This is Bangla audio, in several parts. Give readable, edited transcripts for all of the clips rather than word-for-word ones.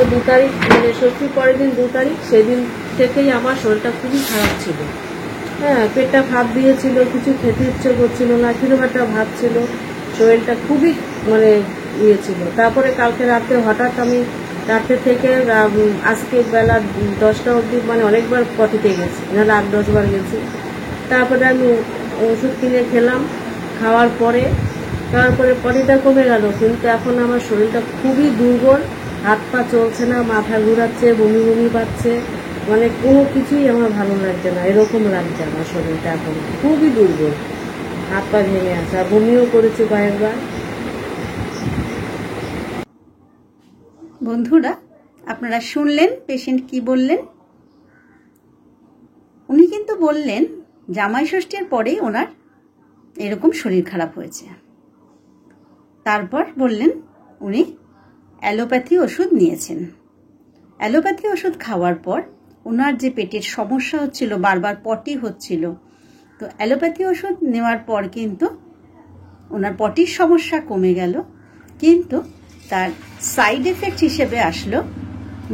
তারপর 2 তারিখ মানে ষষ্ঠীর পরের দিন 2 তারিখ, সেদিন থেকেই আমার শরীরটা খুবই খারাপ ছিল। হ্যাঁ, পেটটা ভাত দিয়েছিল, কিছু খেতে ইচ্ছে করছিল না, কিরকম একটা ভাব ছিল, শরীরটা খুবই মানে ইয়ে ছিল। তারপরে কালকে রাতে হঠাৎ আমি রাতে থেকে আজকে বেলা 10টা অবধি মানে অনেকবার পটিতে গেছি, নাহলে 8-10 বার গেছি। তারপরে আমি ওষুধ কিনে খেলাম, খাওয়ার পরে পটিটা কমে গেল, কিন্তু এখন আমার শরীরটা খুবই দুর্বল, হাত পা চলছে না, মাথা ঘুরাচ্ছে, বমি বমি পাচ্ছে, মানে কোনো কিছুই আমার ভালো লাগছে না, এরকম লাগছে আমার শরীরটা এখন খুবই দুর্বল, হাত পা ভেঙে আছে, আর বমিও করেছি কয়েকবার। বন্ধুরা, আপনারা শুনলেন পেশেন্ট কি বললেন। উনি কিন্তু বললেন জামাই ষষ্ঠীর পরেই ওনার এরকম শরীর খারাপ হয়েছে। তারপর বললেন উনি অ্যালোপ্যাথি ওষুধ নিয়েছেন। অ্যালোপ্যাথি ওষুধ খাওয়ার পর ওনার যে পেটের সমস্যা হচ্ছিল, বারবার পটি হচ্ছিল, তো অ্যালোপ্যাথি ওষুধ নেওয়ার পর কিন্তু ওনার পটির সমস্যা কমে গেল, কিন্তু তার সাইড এফেক্ট হিসেবে আসলো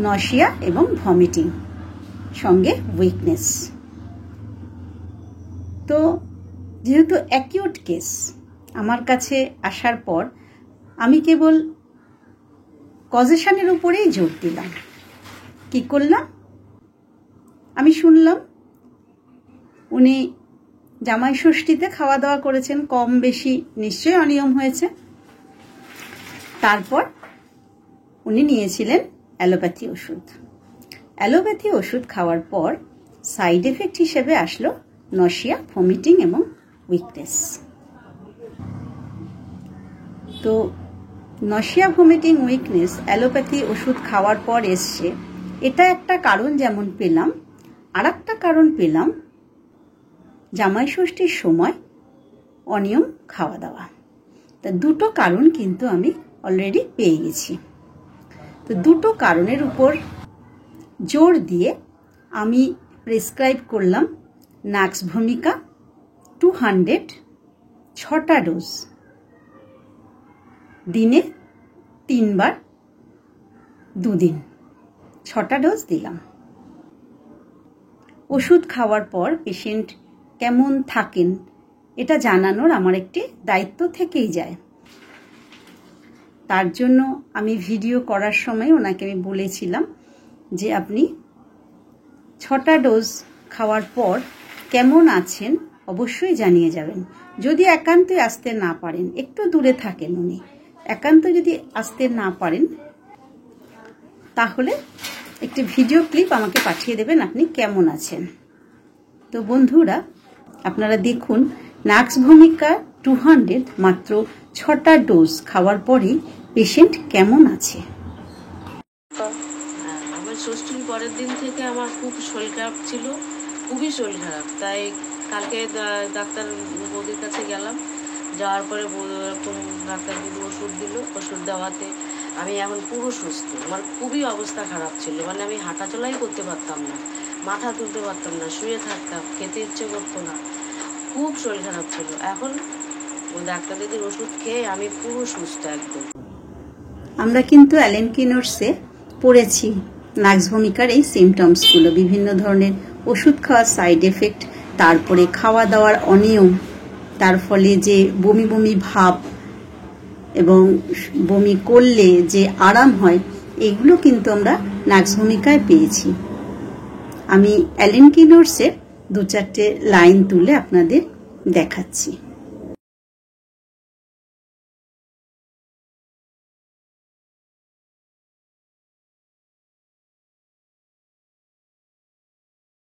নশিয়া এবং ভমিটিং, সঙ্গে উইকনেস। তো যেহেতু অ্যাকিউট কেস, আমার কাছে আসার পর আমি কেবল কজেশনের উপরেই জোর দিলাম। কি করলাম? আমি শুনলাম উনি জামাই ষষ্ঠীতে খাওয়া দাওয়া করেছেন, কম বেশি নিশ্চয়ই অনিয়ম হয়েছে। তারপর উনি নিয়েছিলেন অ্যালোপ্যাথি ওষুধ। অ্যালোপ্যাথি ওষুধ খাওয়ার পর সাইড এফেক্ট হিসেবে আসলো নশিয়া, ভমিটিং এবং উইকনেস। তো নশিয়া, ভমিটিং, উইকনেস অ্যালোপ্যাথি ওষুধ খাওয়ার পর এসছে, এটা একটা কারণ যেমন পেলাম, আর একটা কারণ পেলাম জামাই ষষ্ঠীর সময় অনিয়ম খাওয়া দাওয়া। তা দুটো কারণ কিন্তু আমি অলরেডি পেয়ে গেছি। তো দুটো কারণের উপর জোর দিয়ে আমি প্রেসক্রাইব করলাম নাক্স ভূমিকা 200 6টা ডোজ, দিনে 3 বার 2 দিন, 6টা ডোজ দিলাম। ওষুধ খাওয়ার পর পেশেন্ট কেমন থাকেন এটা জানানোর আমার একটি দায়িত্ব থেকেই যায়। তার জন্য আমি ভিডিও করার সময় ওনাকে আমি বলেছিলাম যে আপনি 6টা ডোজ খাওয়ার পর কেমন আছেন অবশ্যই জানিয়ে যাবেন। যদি একান্তই আসতে না পারেন, একটু দূরে থাকেন উনি, একান্ত যদি আসতে না পারেন, তাহলে একটি ভিডিও ক্লিপ আমাকে পাঠিয়ে দেবেন আপনি কেমন আছেন। তো বন্ধুরা, আপনারা দেখুন নাক্স ভূমিকা 200 মাত্র 6টা ডোজ খাওয়ার পরেই পেশেন্ট কেমন আছে। আমার ষষ্ঠীর পরের দিন থেকে আমার খুব শরীর খারাপ ছিল, খুবই শরীর খারাপ। তাই কালকে ডাক্তার বৌদির কাছে গেলাম, যাওয়ার পরে এরকম ডাক্তার বৌদি ওষুধ দিল, ওষুধ দেওয়াতে আমি এখন পুরো সুস্থ। আমার খুবই অবস্থা খারাপ ছিল, মানে আমি হাঁটাচলাই করতে পারতাম না, মাথা তুলতে পারতাম না, শুয়ে থাকতাম, খেতে ইচ্ছে করতো না, খুব শরীর খারাপ ছিল। এখন ডাক্তার দিদির ওষুধ খেয়ে আমি পুরো সুস্থ একদম। আমরা কিন্তু অ্যালেন কিনোর্সে পড়েছি নাক্স ভূমিকার এই সিমটমসগুলো, বিভিন্ন ধরনের ওষুধ খাওয়ার সাইড এফেক্ট, তারপরে খাওয়া দাওয়ার অনিয়ম, তার ফলে যে বমি বমি ভাব এবং বমি করলে যে আরাম হয়, এগুলো কিন্তু আমরা নাক্স ভূমিকায় পেয়েছি। আমি অ্যালেন কিনোর্সের 2-4টে লাইন তুলে আপনাদের দেখাচ্ছি।